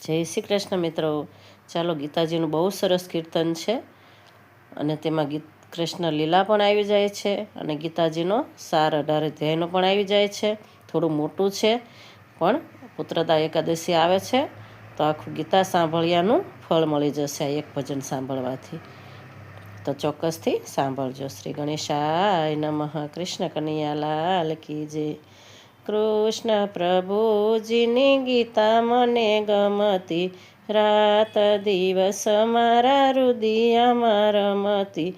જય શ્રી કૃષ્ણ મિત્રો. ચાલો, ગીતાજીનું બહુ સરસ કીર્તન છે અને તેમાં કૃષ્ણ લીલા પણ આવી જાય છે અને ગીતાજીનો સાર 18 અધ્યાયનો પણ આવી જાય છે. થોડું મોટું છે, પણ પુત્રદા એકાદશી આવે છે તો આખું ગીતા સાંભળ્યાનું ફળ મળી જશે આ એક ભજન સાંભળવાથી. તો ચોક્કસથી સાંભળજો. શ્રી ગણેશાય નમઃ. કૃષ્ણ કનૈયા લાલ કી જય. કૃષ્ણ પ્રભુજીની ગીતા મને ગમતી, રાત દિવસ મારા હૃદયમાં રમતી.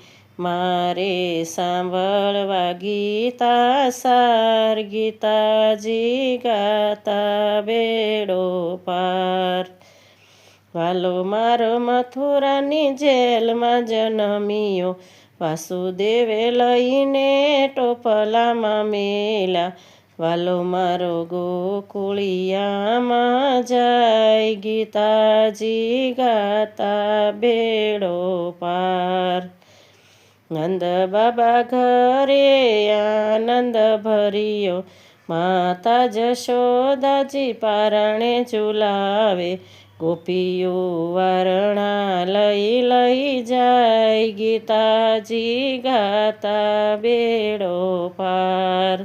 મારે સાંભળવા ગીતા સાર, ગીતાજી ગાતા બેડો પાર. વાલો મારો મથુરાની જેલમાં જન્મ્યો, વાસુદેવે લઈને ટોપલામાં મેલા. વાલો મારો ગોકુળિયામાં જાય, ગીતાજી ગાતા બેડો પાર. નંદ બાબા ઘરે આનંદ ભર્યો, માતા જશોદાજી પારણે ઝુલાવે. ગોપીઓ વારણા લઈ લઈ જાય, ગીતાજી ગાતા બેડો પાર.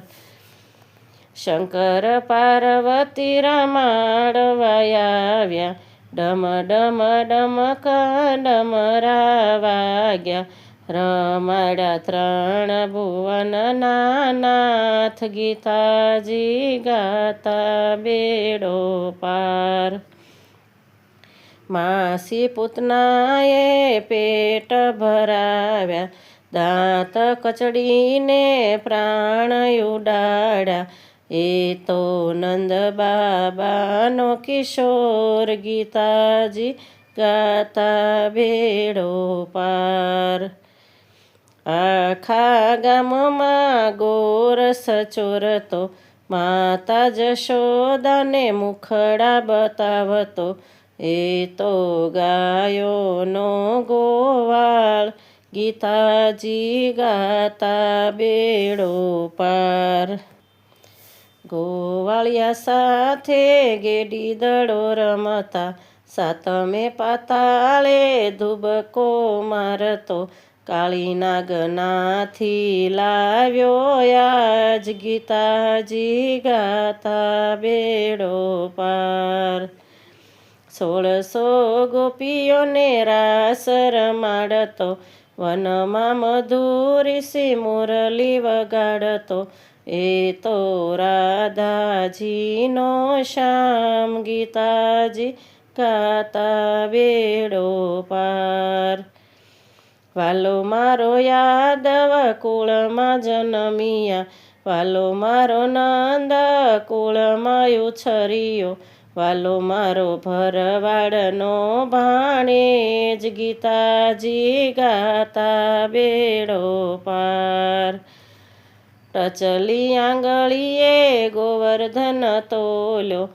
શંકર પાર્વતી રમાડવા આવ્યા, ડમ ડમ ડમકા ડમરા વાગ્યા. રમાડ્યા ત્રણ ભુવનના નાથ, ગીતાજી ગાતા બેડો પાર. માસી પૂતનાએ પેટ ભરાવ્યા, દાંત કચડીને પ્રાણ ઉડાડ્યા. એ તો નંદ બાબાનો કિશોર, ગીતાજી ગાતા બેડો પાર. આખા ગામમાં ગોરસ ચોરતો, માતા જશોદાને મુખડા બતાવતો. એ તો ગાયોનો ગોવાળ, ગીતાજી ગાતા બેડો પાર. ગોવાળિયા સાથે ગેડી દડો રમતા, સાતમે પાતાળે ધુબકો મારતો. કાળી નાગનાથી લાવ્યો આજ, ગીતાજી ગાતા બેડો પાર. 1600 ગોપીઓને રાસ રમાડતો, વનમાં મધુરીસી મુરલી વગાડતો. એ તો રાધાજીનો શ્યામ, ગીતાજી ગાતા બેડો પાર. વાલો મારો યાદવ કુળમાં જન્મ્યા, વાલો મારો નંદ કુળમાં ઉછર્યો. વાલો મારો ભરવાડનો ભાણેજ, ગીતાજી ગાતા બેડો પાર. ટચલી આંગળીએ ગોવર્ધન તોલ્યો,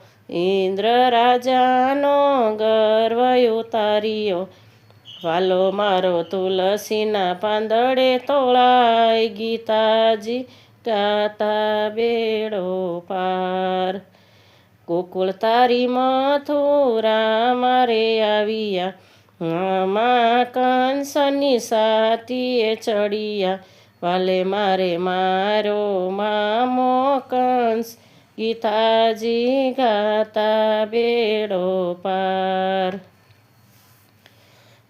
ઇન્દ્ર રાજાનો ગર્વ ઉતાર્યો. વાલો મારો તુલસીના પાંદડે તોળાય, ગીતાજી ગાતા બેડો પાર. ગોકુળ તારી મથુરા મારે આવ્યા, માં કંસની સાતીએ ચડિયા. વાલે મારે મારો મામો કંસ, ગીતાજી ગાતા બેડો પાર.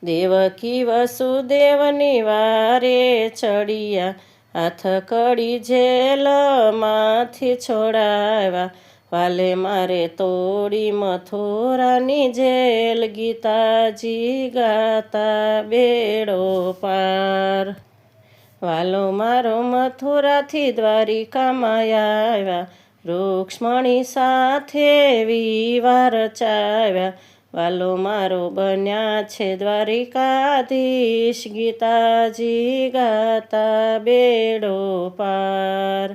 દેવકી વસુદેવની વારે ચડિયા, હાથ કડી જેલમાંથી છોડાવ્યા. વાલે મારે તોડી મથુરાની જેલ, ગીતાજી ગાતા બેડો પાર. વાલો મારો મથુરાથી દ્વારિકામાં આવ્યા, રૂક્ષ્મણી સાથે વિવાહ રચાવ્યા. વાલો મારો બન્યા છે દ્વારિકાધીશ, ગીતાજી ગાતા બેડો પાર.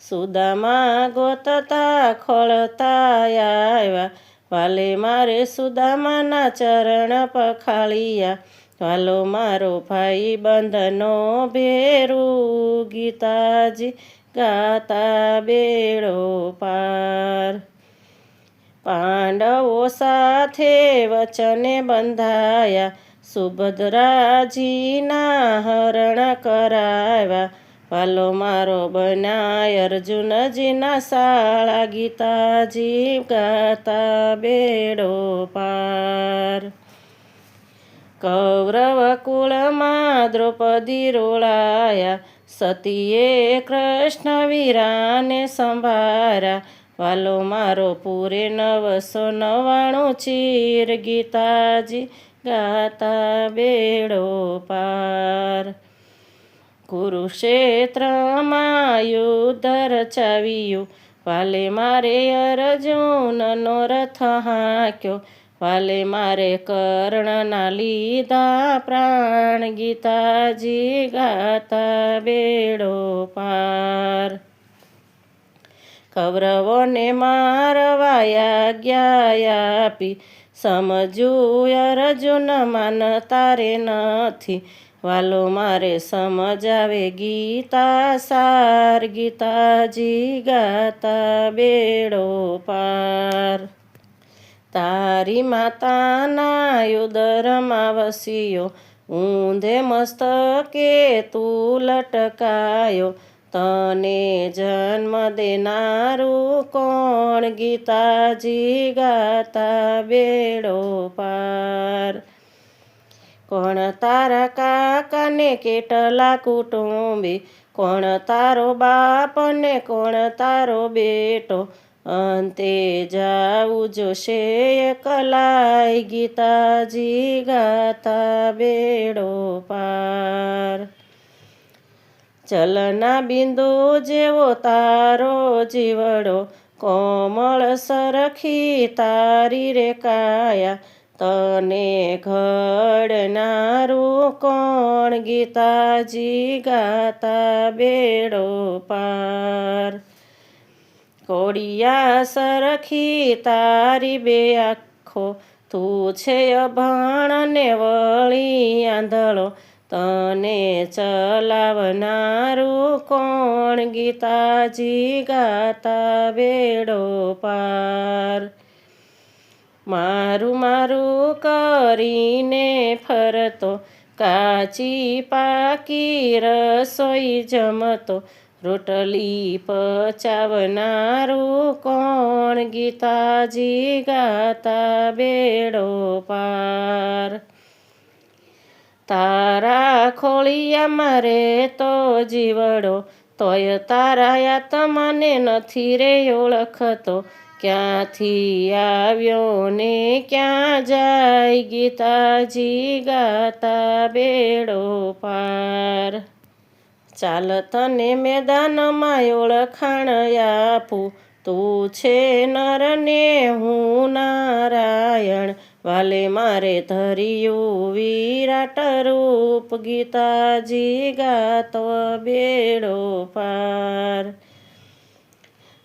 સુદામા ગોતતા ખોળતા આવ્યા, વાલે મારે સુદામાના ચરણ પખાળ્યા. વાલો મારો ભાઈ બંધનો ભેરું, ગીતાજી ગાતા બેડો પાર. પાંડવો સાથે વચને બંધાયા, સુભદ્રાજીના હરણ કરાવ્યા, વાલો મારો બનાય અર્જુનજીના શાળા, ગીતાજી ગાતા બેડો પાર. કૌરવ કુળમાં દ્રૌપદી રોળાયા, સતીએ કૃષ્ણ વીરાને સંભાળ્યા, વાલો મારો પૂરે 999 ચીર, ગીતાજી ગાતા બેડો પાર. કુરુક્ષેત્રમાં યુદ્ધ રચાવ્યું, વાલે મારે અર્જુનનો રથ હાંક્યો, વાલે મારે કર્ણના લીધા પ્રાણ, ગીતાજી ગાતા બેડો પાર. કૌરવોને મારવા આજ્ઞા આપી, સમજ્યું અર્જુન માનતા રે નથી, વાલો મારે સમજાવે ગીતા સાર, ગીતાજી ગાતા બેડો પાર. તારી માતાના ઉદરમાં વસ્યો, ઊંધે મસ્તકે તું લટકાયો, તને જન્મ દેનારું કોણ, ગીતાજી ગાતા બેડો પાર. કોણ તારા કાકાને કેટલા કુટુંબી, કોણ તારો બાપ ને કોણ તારો બેટો, અંતે જાવું જોશે એકલાય, ગીતાજી ગાતા બેડો પાર. ચલના બિંદુ જેવો તારો જીવડો, કોમળ સરખી તારી રે કાયા, તને ઘડનારું કોણ, ગીતાજી ગાતા બેડો પાર. કોડિયા સરખી તારી બે આંખો, તું છે અભણ ને વળી આંધળો, તને ચલાવનારું કોણ, ગીતાજી ગાતા બેડો પાર. મારું મારું કરીને ફરતો, કાચી પાકી રસોઈ જમતો, રોટલી પચાવનારું કોણ, ગીતાજી ગાતા બેડો પાર. તારા ખોળિયામાં રહેતો જીવડો, તોય તારા આત્માને નથી રે ઓળખતો, ક્યાંથી આવ્યો ને ક્યાં જાય, ગીતાજી ગાતા બેડો પાર. ચાલ તને મેદાનમાં ઓળખાણ આપું, તું છે નર ને હું નારાયણ, વાલે મારે ધર્યું વિરાટ રૂપ, ગીતાજી ગાતો બેડો પાર.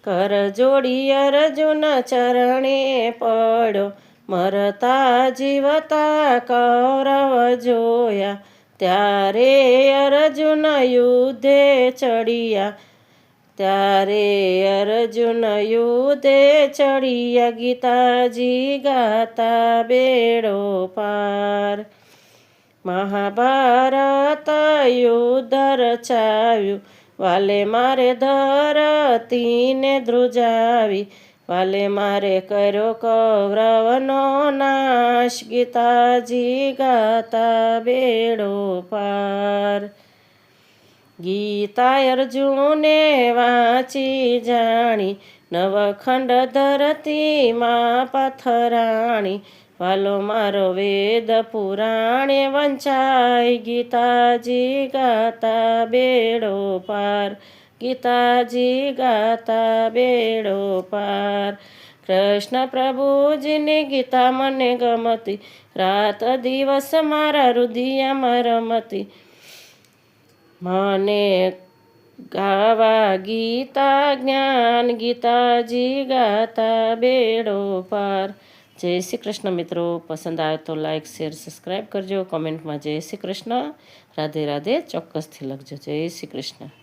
કર જોડી અર્જુન ચરણે પડ્યો, મરતા જીવતા કૌરવ જોયા, ત્યારે અર્જુન યુદ્ધે ચડિયા, ત્યારે અર્જુન યુદ્ધે ચડિયા, ગીતાજી ગાતા બેડો પાર. મહાભારત યુદ્ધ રચાવ્યું, વાલે મારે ધરતીને ધ્રુજાવી, વાલે મારે કર્યો કૌરવનો નાશ, ગીતાજી ગાતા બેડો પાર. ગીતા અર્જુને વાંચી જાણી, નવખંડ ધરતીમાં પથરાણી, વાલો મારો વેદ પુરાણે વંચાય, ગીતાજી ગાતા બેડો પાર, ગીતાજી ગાતા બેડો પાર. કૃષ્ણ પ્રભુજીની ગીતા મને ગમતી, રાત દિવસ મારા હૃદયમાં રમતી, મને ગાવા ગીતા જ્ઞાન, ગીતાજી ગાતા બેડો પાર. જય શ્રી કૃષ્ણ મિત્રો. પસંદ આવે તો લાઈક શેર સબસ્ક્રાઈબ કરજો. કોમેન્ટમાં જય શ્રી કૃષ્ણ રાધે રાધે ચોક્કસથી લખજો. જય શ્રી કૃષ્ણ.